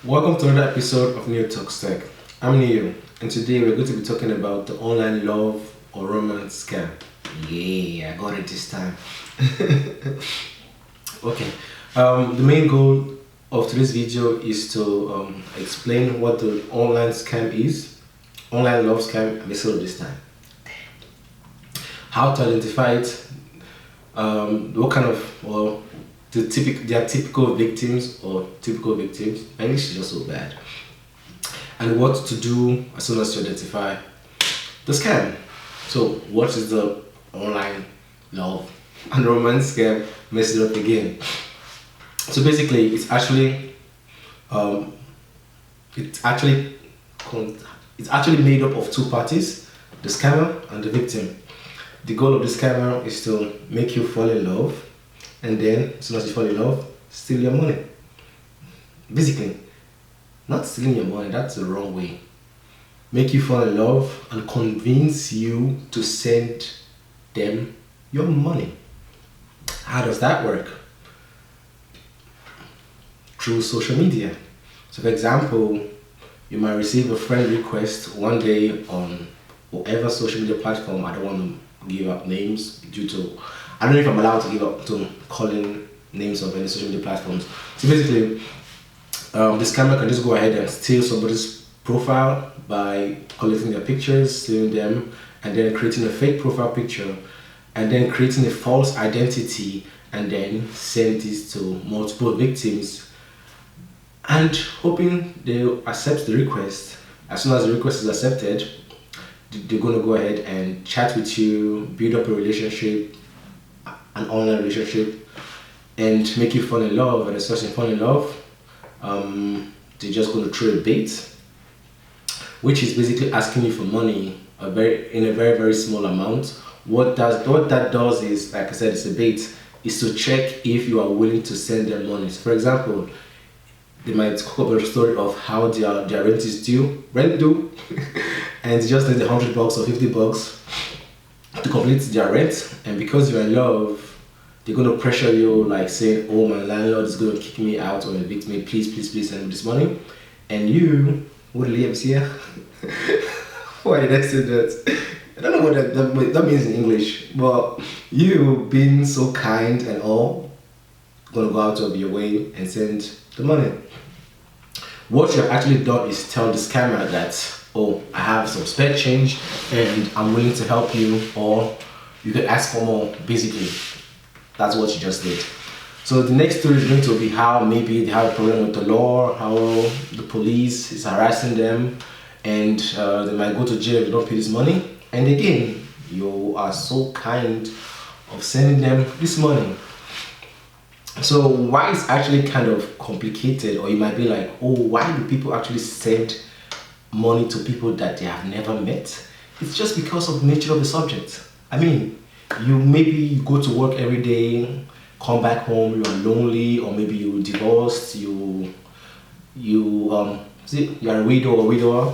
Welcome to another episode of New Talks Tech. I'm Neo, and today we're going to be talking about the online love or romance scam. Yeah, I got it this time. Okay. The main goal of today's video is to explain what the online scam is, online love scam episode this time. How to identify it, what kind of their typical victims or typical victims. My English is just so bad. And what to do as soon as you identify the scam. So what is the online love and romance scam? Mess it up again. So basically it's actually made up of two parties, the scammer and the victim. The goal of the scammer is to make you fall in love, and then as soon as you fall in love, steal your money. Basically, not stealing your money, that's the wrong way. Make you fall in love and convince you to send them your money. How does that work? Through social media. So for example, you might receive a friend request one day on whatever social media platform. I don't want to give up names due to, I don't know if I'm allowed to give up to calling names of any social media platforms. So basically, the scammer can just go ahead and steal somebody's profile by collecting their pictures, stealing them, and then creating a fake profile picture, and then creating a false identity, and then send this to multiple victims, and hoping they'll accept the request. As soon as the request is accepted, they're going to go ahead and chat with you, build up a relationship, an online relationship, and make you fall in love. And as soon as you fall in love, they're just going to throw a bait, which is basically asking you for money in a very, very small amount. What that does is, like I said, it's a bait, is to check if you are willing to send them money. So for example, they might cook up a story of how their rent due, and they just need $100 or $50 to complete their rent. And because you're in love, they're going to pressure you, like saying, oh, my landlord is going to kick me out or evict me, please send me this money. And you, what lives here? Why did I say that? I don't know what that means in English, but you being so kind and all, going to go out of your way and send the money. What you've actually done is tell the scammer that, oh, I have some spare change and I'm willing to help you, or you can ask for more. Basically, that's what you just did. So the next story is going to be how maybe they have a problem with the law, how the police is harassing them, and they might go to jail if they don't pay this money. And again, you are so kind of sending them this money. So why it's actually kind of complicated, or you might be like, oh, why do people actually send money to people that they have never met? It's just because of the nature of the subject. I mean, you go to work every day, come back home, you are lonely, or maybe you're divorced, you're a widow or widower,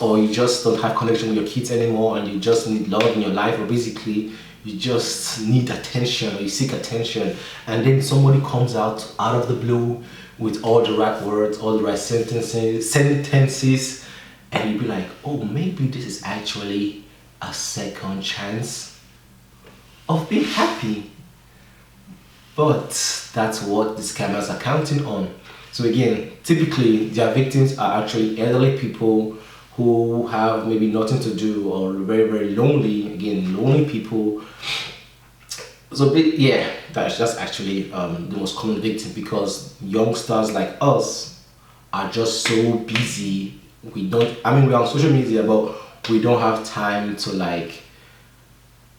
or you just don't have connection with your kids anymore and you just need love in your life, or basically you just need attention, or you seek attention, and then somebody comes out of the blue with all the right words, all the right sentences, and you'll be like, oh, maybe this is actually a second chance of being happy. But that's what the scammers are counting on. So again, typically their victims are actually elderly people who have maybe nothing to do, or very, very lonely. Again, lonely people. So yeah, that's actually the most common victim, because youngsters like us are just so busy. We're on social media, but we don't have time to, like,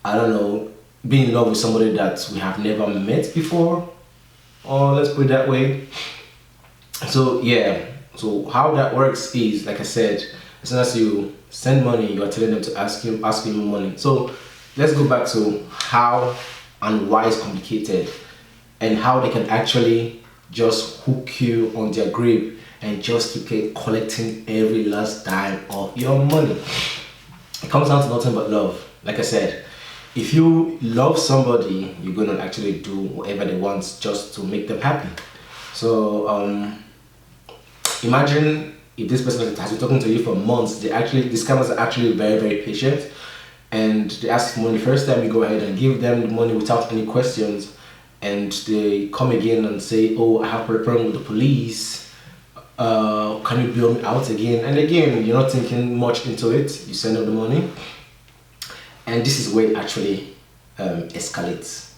I don't know, be in love with somebody that we have never met before, or let's put it that way. So yeah, so how that works is, like I said, as soon as you send money, you are telling them to ask you money. So let's go back to how and why it's complicated, and how they can actually just hook you on their grip and just keep collecting every last dime of your money. It comes down to nothing but love. Like I said, if you love somebody, you're gonna actually do whatever they want just to make them happy. So imagine if this person has been talking to you for months. These scammers are actually very, very patient, and they ask for money the first time. You go ahead and give them the money without any questions, and they come again and say, oh, I have a problem with the police, can you bail me out again? And again, you're not thinking much into it. You send them the money, and this is where it actually escalates.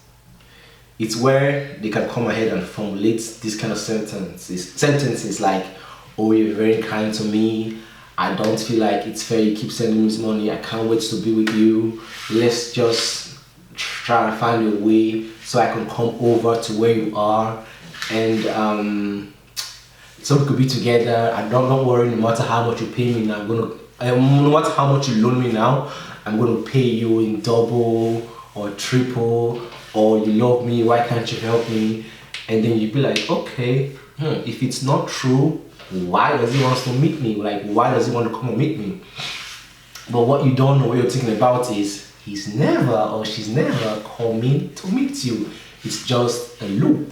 It's where they can come ahead and formulate this kind of sentences like, oh, you're very kind to me, I don't feel like it's fair you keep sending me this money, I can't wait to be with you, let's just try and find a way so I can come over to where you are, and so we could be together. I don't worry, no matter how much you pay me now, no matter how much you loan me now, I'm gonna pay you in double or triple. Or you love me, why can't you help me? And then you'd be like, okay, if it's not true, why does he want to meet me? Like, why does he want to come and meet me? But what you don't know, what you're thinking about is, he's never or she's never coming to meet you. It's just a loop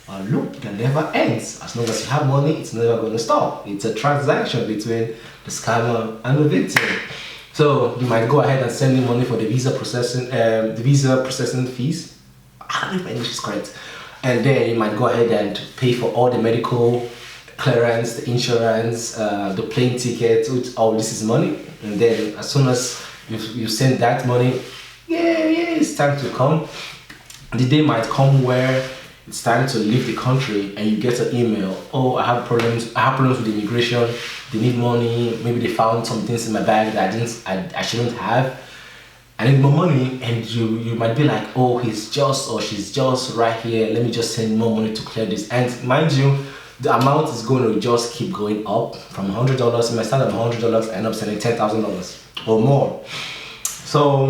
that never ends. As long as you have money, it's never going to stop. It's a transaction between the scammer and the victim. So you might go ahead and send him money for the visa processing fees. I don't know if my English is correct. And then you might go ahead and pay for all the medical clearance, the insurance, the plane ticket, with all this is money. And then as soon as you send that money, it's time to come. The day might come where it's time to leave the country, and you get an email, oh, I have problems with immigration, they need money, maybe they found some things in my bag that I shouldn't have, I need more money. And you might be like, oh, he's just or she's just right here, let me just send more money to clear this. And mind you, the amount is going to just keep going up from $100. It might start at $100 and end up sending $10,000 or more. So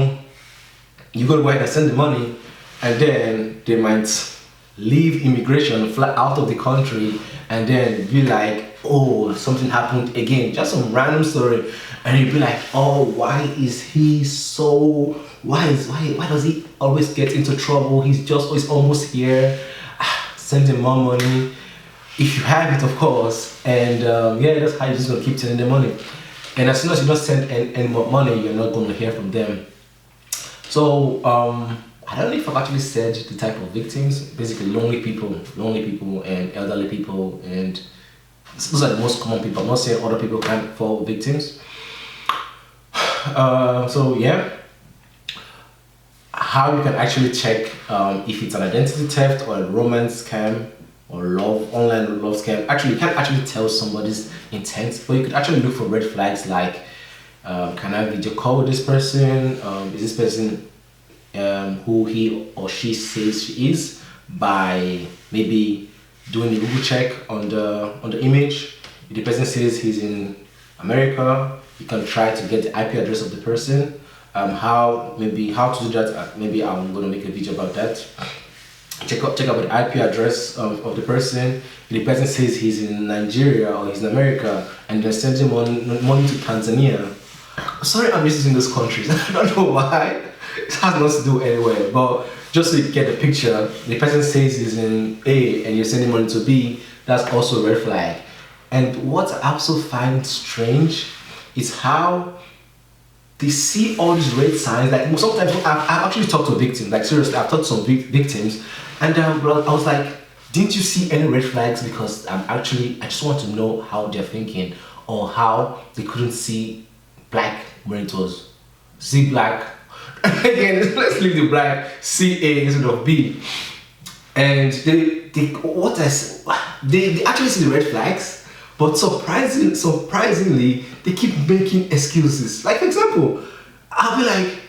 you're going to go ahead and send the money, and then they might leave immigration, fly out of the country, and then be like, oh, something happened again, just some random story, and you'd be like, oh, why does he always get into trouble? He's almost here. Send him more money if you have it, of course. And that's how you're just gonna keep sending them money. And as soon as you don't send any more money, you're not going to hear from them. So I don't know if I've actually said the type of victims. Basically, lonely people and elderly people, and those are the most common people. I'm not saying other people can't fall victims. So yeah, how you can actually check if it's an identity theft or a romance scam or online love scam. Actually, you can't actually tell somebody's intent, but you could actually look for red flags like, can I video call with this person? Is this person who he or she says she is, by maybe doing a Google check on the image. If the person says he's in America, you can try to get the IP address of the person. How to do that, maybe I'm going to make a video about that. Check out the IP address of the person. If the person says he's in Nigeria or he's in America, and they're sending money to Tanzania. Sorry, I'm using those countries. I don't know why. It has nothing to do anywhere, but just so you get the picture, the person says he's in A and you're sending money to B, that's also a red flag. And what I also find strange is how they see all these red signs. Like sometimes I've actually talked to victims, like seriously, I've talked to some victims, and I was like, didn't you see any red flags? Because I just want to know how they're thinking, or how they couldn't see black when it was see black. Again, let's leave the black, see A instead of B. And they actually see the red flags, but surprisingly, they keep making excuses. Like for example, I'll be like,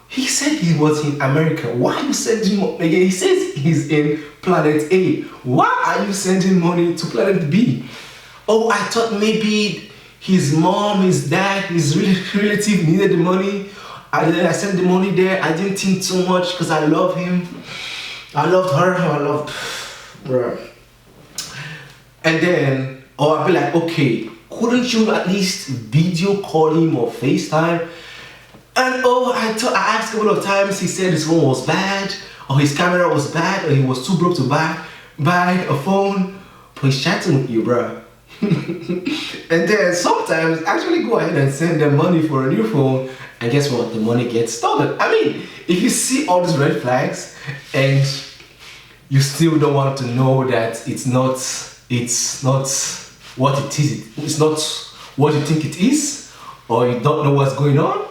he said he was in America. Why are you sending him again? He says he's in planet A. Why are you sending money to planet B? Oh, I thought maybe his mom, his dad, his relative needed the money. And then I sent the money there. I didn't think too much because I love him. I loved her. I loved her. And then, I'll be like, okay, couldn't you at least video call him or FaceTime? And oh, I asked a couple of times, he said his phone was bad, or his camera was bad, or he was too broke to buy a phone, but he's chatting with you, bruh. And then sometimes actually go ahead and send them money for a new phone, and guess what? The money gets stolen. I mean, if you see all these red flags and you still don't want to know that it's not what it is, it's not what you think it is, or you don't know what's going on.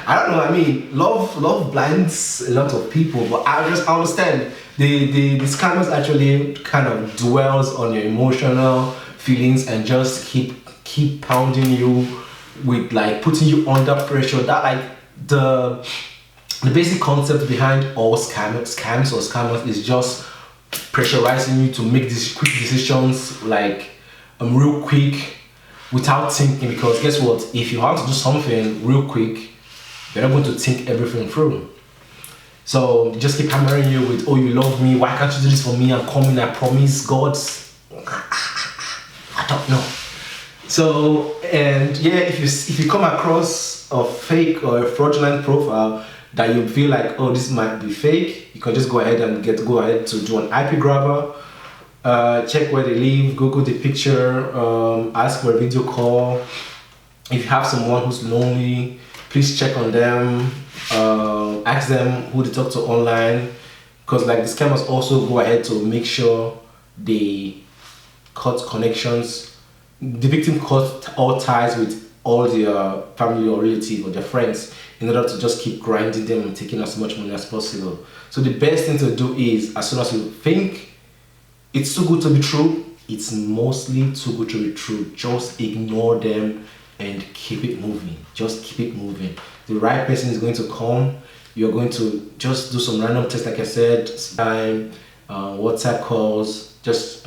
I don't know. I mean, love blinds a lot of people, but I understand the scammers actually kind of dwells on your emotional feelings and just keep pounding you with like putting you under pressure. That like the basic concept behind all scams or scammers is just pressurizing you to make these quick decisions, like real quick, without thinking. Because guess what? If you want to do something real quick, you're not going to think everything through. So just keep hammering you with, oh, you love me, why can't you do this for me? I'm coming, I promise. God, I don't know. So, and yeah, if you come across a fake or a fraudulent profile that you feel like, oh, this might be fake, you can just go ahead to do an IP grabber, check where they live, Google the picture, ask for a video call. If you have someone who's lonely, please check on them, ask them who they talk to online, because like the scammers also go ahead to make sure they cut connections. The victim cut all ties with all their family or relatives or their friends in order to just keep grinding them and taking as much money as possible. So the best thing to do is, as soon as you think it's too good to be true, it's mostly too good to be true, just ignore them and keep it moving. Just keep it moving. The right person is going to come. You're going to just do some random tests, like I said, time, WhatsApp calls, just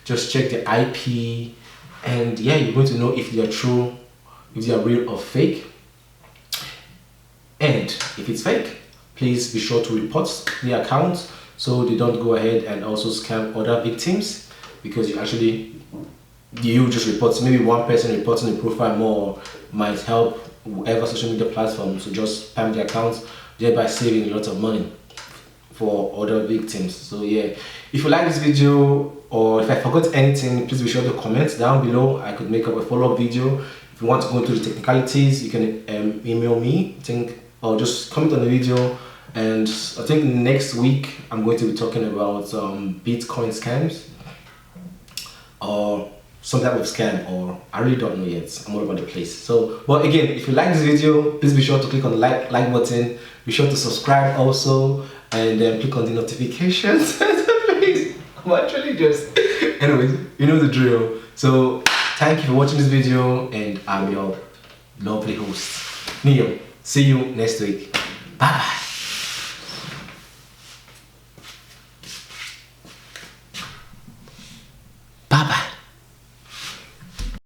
check the IP, and yeah, you're going to know if they are true, if they are real or fake. And if it's fake, please be sure to report the account so they don't go ahead and also scam other victims, because you just report, maybe one person reporting the profile more might help whoever social media platform to just spam the account, thereby saving a lot of money for other victims. So yeah, if you like this video, or if I forgot anything, please be sure to comment down below. I could make up a follow-up video. If you want to go into the technicalities, you can email me, or just comment on the video. And I think next week I'm going to be talking about Bitcoin scams or some type of scam, or I really don't know yet. I'm all over the place. So, but again, if you like this video, please be sure to click on the like button. Be sure to subscribe also, and then click on the notifications. Please, I'm actually just, anyways, you know the drill. So thank you for watching this video, and I'm your lovely host, Neo. See you next week. Bye bye.